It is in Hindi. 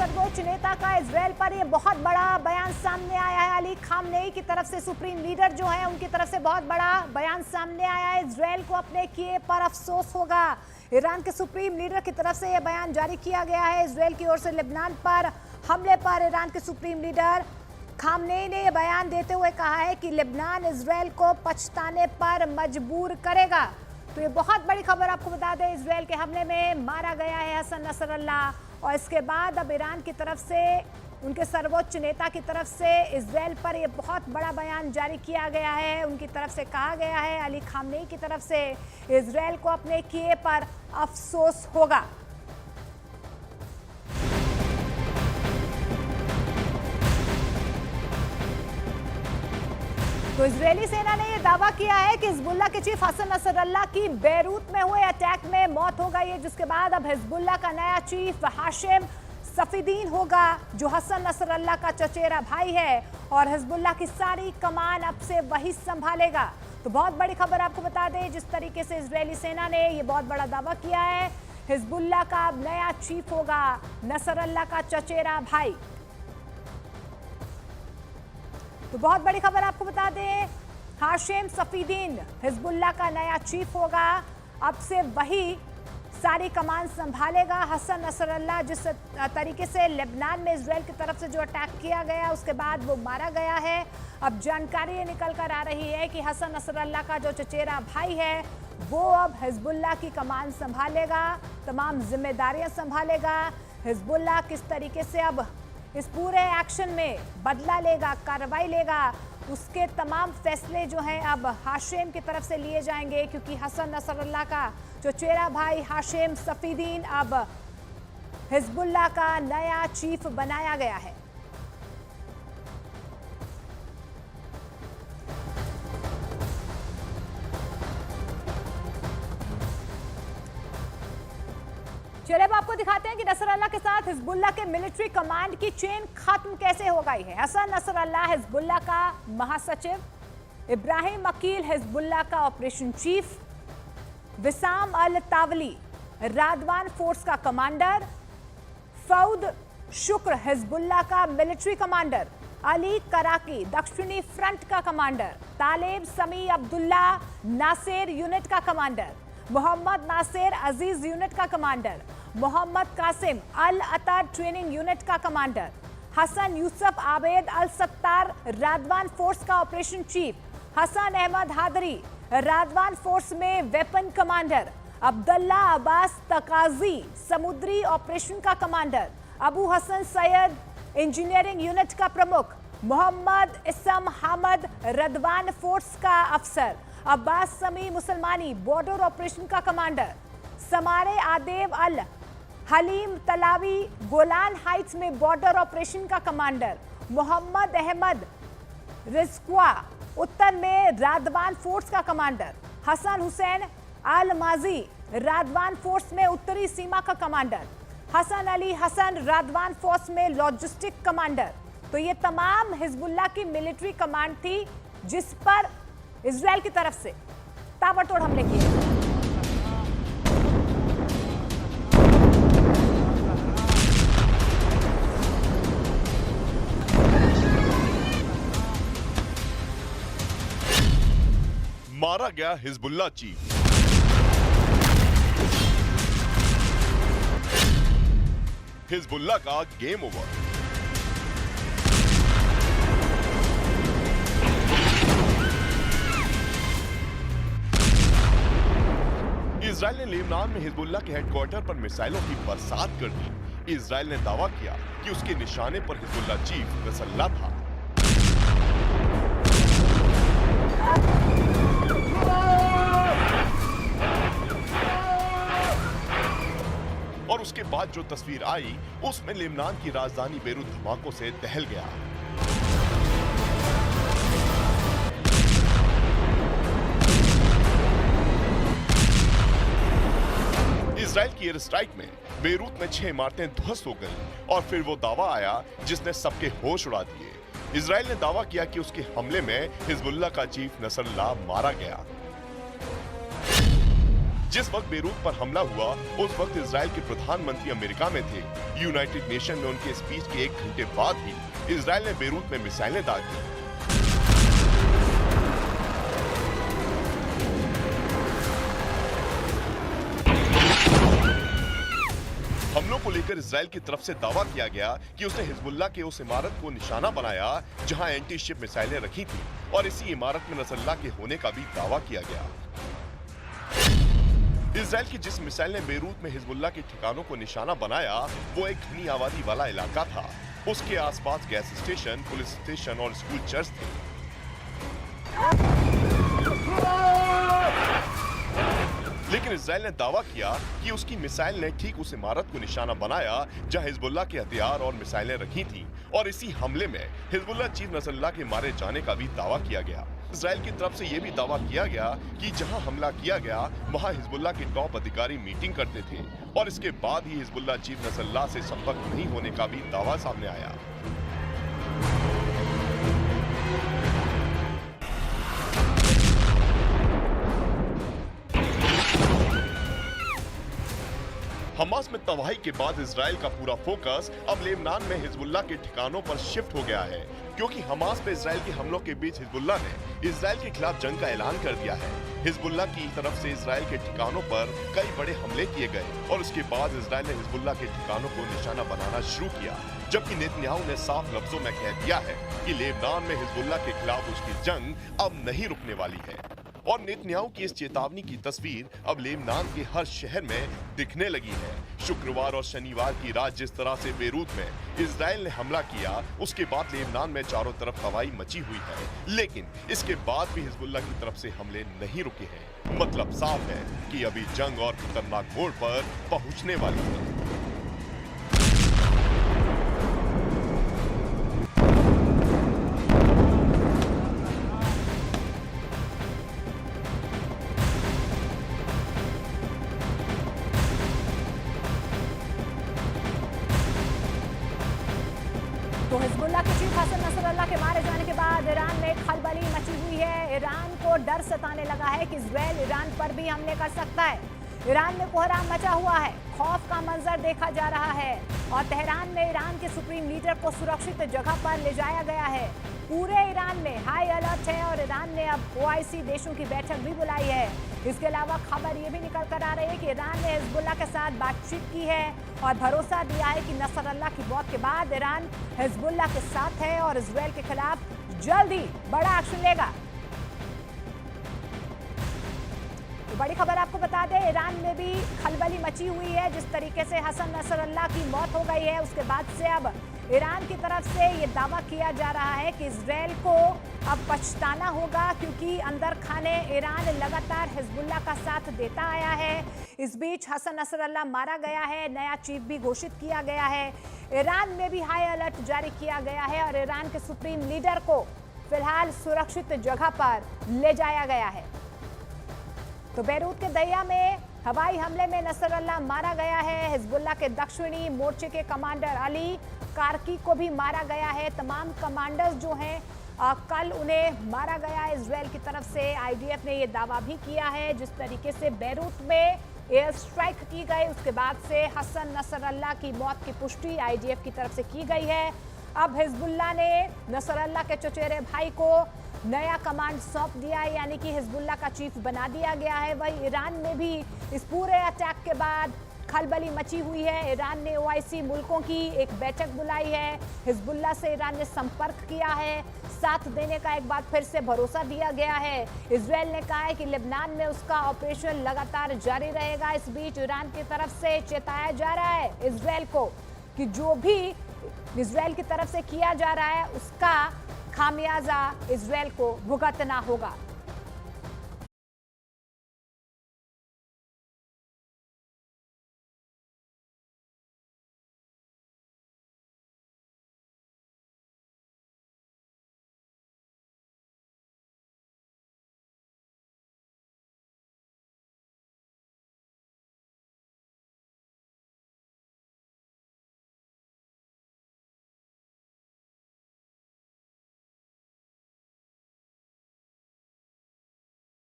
सर्वोच्च नेता का इजराइल पर ये बहुत बड़ा बयान सामने आया है। अली खामनेई की तरफ से, सुप्रीम लीडर जो है उनकी तरफ से बहुत बड़ा बयान सामने आया है। इजराइल को अपने किए पर अफसोस होगा। ईरान के सुप्रीम लीडर की तरफ से यह बयान जारी किया गया है। इजराइल की ओर से लेबनान पर हमले पर ईरान के सुप्रीम लीडर खामनेई ने यह बयान देते हुए कहा है कि लेबनान इजराइल को पछताने पर मजबूर करेगा। तो ये बहुत बड़ी खबर आपको बता दें, इजराइल के हमले में मारा गया है हसन नसरल्लाह। और इसके बाद अब ईरान की तरफ से, उनके सर्वोच्च नेता की तरफ से इजराइल पर यह बहुत बड़ा बयान जारी किया गया है। उनकी तरफ से कहा गया है, अली खामनेई की तरफ से, इजराइल को अपने किए पर अफसोस होगा। तो इजरायली सेना ने यह दावा किया है कि हिजबुल्लाह के चीफ हसन नसरल्लाह की बेरूत में हुए अटैक में मौत हो गई है, जिसके बाद अब हिजबुल्लाह का नया चीफ हाशिम सफीदीन होगा, जो हसन नसरल्लाह का चचेरा भाई है, और हिजबुल्लाह की सारी कमान अब से वही संभालेगा। तो बहुत बड़ी खबर आपको बता दें, जिस तरीके से इजरायली सेना ने यह बहुत बड़ा दावा किया है, हिजबुल्लाह का अब नया चीफ होगा नसरल्लाह का चचेरा भाई। तो बहुत बड़ी खबर आपको बता दें, हाशिम सफीदीन हिजबुल्लाह का नया चीफ होगा। अब से वही सारी कमान संभालेगा। हसन नसरल्लाह जिस तरीके से लेबनान में इजराइल की तरफ से जो अटैक किया गया, उसके बाद वो मारा गया है। अब जानकारी ये निकल कर आ रही है कि हसन नसरल्लाह का जो चचेरा भाई है वो अब हिजबुल्लाह की कमान संभालेगा, तमाम जिम्मेदारियां संभालेगा। हिजबुल्लाह किस तरीके से अब इस पूरे एक्शन में बदला लेगा, कार्रवाई लेगा, उसके तमाम फैसले जो हैं अब हाशिम की तरफ से लिए जाएंगे, क्योंकि हसन नसरल्लाह का जो चचेरा भाई हाशिम सफीदीन अब हिजबुल्लाह का नया चीफ बनाया गया है। चलिए अब आपको दिखाते हैं कि नसरल्लाह के साथ हिजबुल्लाह के मिलिट्री कमांड की चेन खत्म कैसे हो गई है। हसन नसरल्लाह हिजबुल्लाह का महासचिव, इब्राहिम अकील हिजबुल्लाह का ऑपरेशन चीफ, विसाम अल तावली रादवान फोर्स का कमांडर, फौद शुक्र हिजबुल्लाह का मिलिट्री कमांडर, अली कराकी दक्षिणी फ्रंट का commander, Taleb Sami Abdullah Naser unit का commander, Mohammed Naser Aziz unit का commander, Mohammed Qasim Al Atar training unit का commander, Hassan Yusuf Abed Al Sattar Radwan force का operation chief, Hassan Ahmad Hadri Radwan force में weapon commander, Abdullah Abbas Takaji समुद्री ऑपरेशन का commander, Abu Hassan Sayed engineering unit का प्रमुख, मोहम्मद इसम हामद रदवान फोर्स का अफसर, अब्बास समी मुसलमानी बॉर्डर ऑपरेशन का कमांडर, समारे आदेव अल हलीम तलावी गोलान हाइट्स में बॉर्डर ऑपरेशन का कमांडर, मोहम्मद अहमद रिजक्वा उत्तर में रादवान फोर्स का कमांडर, हसन हुसैन अल माजी रादवान फोर्स में उत्तरी सीमा का कमांडर, हसन अली हसन रादवान फोर्स में लॉजिस्टिक कमांडर। तो ये तमाम हिजबुल्लाह की मिलिट्री कमांड थी, जिस पर इजराइल की तरफ से ताबड़तोड़ हमले किए। मारा गया हिजबुल्लाह चीफ। हिजबुल्लाह का गेम ओवर। इजराइल ने लेबनान में हिजबुल्लाह के हेडक्वार्टर पर मिसाइलों की बरसात कर दी। इजराइल ने दावा किया कि उसके निशाने पर हिजबुल्लाह चीफ नसरल्लाह था। और उसके बाद जो तस्वीर आई, उसमें लेबनान की राजधानी बेरूत धमाकों से दहल गया। इजराइल की एयर स्ट्राइक में बेरूत में 6 इमारतें ध्वस्त हो गईं और फिर वो दावा आया जिसने सबके होश उड़ा दिए। इजराइल ने दावा किया कि उसके हमले में हिजबुल्लाह का चीफ नसरल्लाह मारा गया। जिस वक्त बेरूत पर हमला हुआ उस वक्त इजराइल के प्रधानमंत्री अमेरिका में थे। यूनाइटेड नेशन में उनके स्पीच के 1 घंटे बाद ही इजराइल ने बेरूत में मिसाइलें दाग दी। हमलों को लेकर इजराइल की तरफ से दावा किया गया कि उसने हिजबुल्लाह के उस इमारत को निशाना बनाया जहां एंटी शिप मिसाइलें रखी थी और इसी इमारत में नसरल्लाह के होने का भी दावा किया गया। इजराइल की जिस मिसाइल ने बेरूत में हिजबुल्लाह के ठिकानों को निशाना बनाया वो एक घनी आबादी वाला इलाका था। उसके आसपास गैस स्टेशन, पुलिस स्टेशन और स्कूल चर्च थे। लेकिन इजराइल ने दावा किया कि उसकी मिसाइल ने ठीक उस इमारत को निशाना बनाया जहां हिजबुल्लाह के हथियार और मिसाइलें रखी थीं और इसी हमले में हिजबुल्लाह चीफ नसरल्लाह के मारे जाने का भी दावा किया गया। इजराइल की तरफ से यह भी दावा किया गया कि जहां हमला किया गया वहां हिजबुल्लाह के टॉप अधिकारी मीटिंग करते थे और इसके बाद ही हिजबुल्लाह चीफ नसरल्लाह से संपर्क नहीं होने का भी दावा सामने आया। हमास में तबाही के बाद इजराइल का पूरा फोकस अब लेबनान में हिजबुल्लाह के ठिकानों पर शिफ्ट हो गया है, क्योंकि हमास पे इजराइल के हमलों के बीच हिजबुल्लाह ने इजराइल के खिलाफ जंग का ऐलान कर दिया है। हिजबुल्लाह की तरफ से इजराइल के ठिकानों पर कई बड़े हमले किए गए और उसके बाद इजराइल ने हिजबुल्लाह के ठिकानों को निशाना बनाना शुरू किया, जबकि नेतन्याहू ने साफ लफ्जों में कह दिया है कि लेबनान में हिजबुल्लाह के खिलाफ उसकी जंग अब नहीं रुकने वाली है। और नेतन्याहू की इस चेतावनी की तस्वीर अब लेबनान के हर शहर में दिखने लगी है। शुक्रवार और शनिवार की रात जिस तरह से बेरूत में इजराइल ने हमला किया, उसके बाद लेबनान में चारों तरफ तबाही मची हुई है, लेकिन इसके बाद भी हिजबुल्लाह की तरफ से हमले नहीं रुके हैं। मतलब साफ है कि अभी जंग और खतरनाक मोड़ पर पहुंचने वाली है। तो हिजबुल्लाह के चीफ हसन नसरल्लाह के मारे जाने के बाद ईरान में खलबली मची हुई है। ईरान को डर सताने लगा है कि इजराइल ईरान पर भी हमले कर सकता है। ईरान में कोहराम मचा हुआ है, खौफ का मंजर देखा जा रहा है और तेहरान में ईरान के सुप्रीम लीडर को सुरक्षित जगह पर ले जाया गया है। पूरे ईरान में हाई अलर्ट है और ईरान ने अब OIC देशों की बैठक भी बुलाई है। इसके अलावा खबर ये भी निकल कर आ रही है कि ईरान ने हिजबुल्लाह के साथ बातचीत की है और भरोसा दिया है कि नसरल्लाह की मौत के बाद ईरान हिजबुल्लाह के साथ है और इजराइल के खिलाफ जल्द ही बड़ा एक्शन लेगा। तो बड़ी खबर आपको बता दें, ईरान में भी खलबली मची हुई है। जिस तरीके से हसन नसरल्लाह की मौत हो गई है उसके बाद से अब ईरान की तरफ से ये दावा किया जा रहा है कि इजराइल को अब पछताना होगा, क्योंकि अंदर खाने ईरान लगातार हिजबुल्लाह का साथ देता आया है। इस बीच हसन नसरल्लाह मारा गया है, नया चीफ भी घोषित किया गया है। ईरान में भी हाई अलर्ट जारी किया गया है और ईरान के सुप्रीम लीडर को फिलहाल सुरक्षित जगह पर ले जाया गया है। तो बेरूत के दरिया में हवाई हमले में नसरल्लाह मारा गया है। हिजबुल्लाह के दक्षिणी मोर्चे के कमांडर अली कारकी को भी मारा गया है। तमाम कमांडर्स जो हैं कल उन्हें मारा गया है इजराइल की तरफ से। IDF ने ये दावा भी किया है। जिस तरीके से बेरूत में एयर स्ट्राइक की गई उसके बाद से हसन नसरल्लाह की मौत की पुष्टि IDF की तरफ से की गई है। अब हिजबुल्लाह ने नसरल्लाह के चचेरे भाई को नया कमांड सौंप दिया है, यानी कि हिजबुल्लाह का चीफ बना दिया गया है। वही ईरान में भी इस पूरे अटैक के बाद खलबली मची हुई है। ईरान ने OIC मुल्कों की एक बैठक बुलाई है। हिजबुल्लाह से ईरान ने संपर्क किया है, साथ देने का एक बार फिर से भरोसा दिया गया है। इजराइल ने कहा है कि लेबनान में उसका ऑपरेशन लगातार जारी रहेगा। इस बीच ईरान की तरफ से चेताया जा रहा है इजराइल को कि जो भी इजराइल की तरफ से किया जा रहा है उसका खामियाजा इजराइल को भुगतना होगा।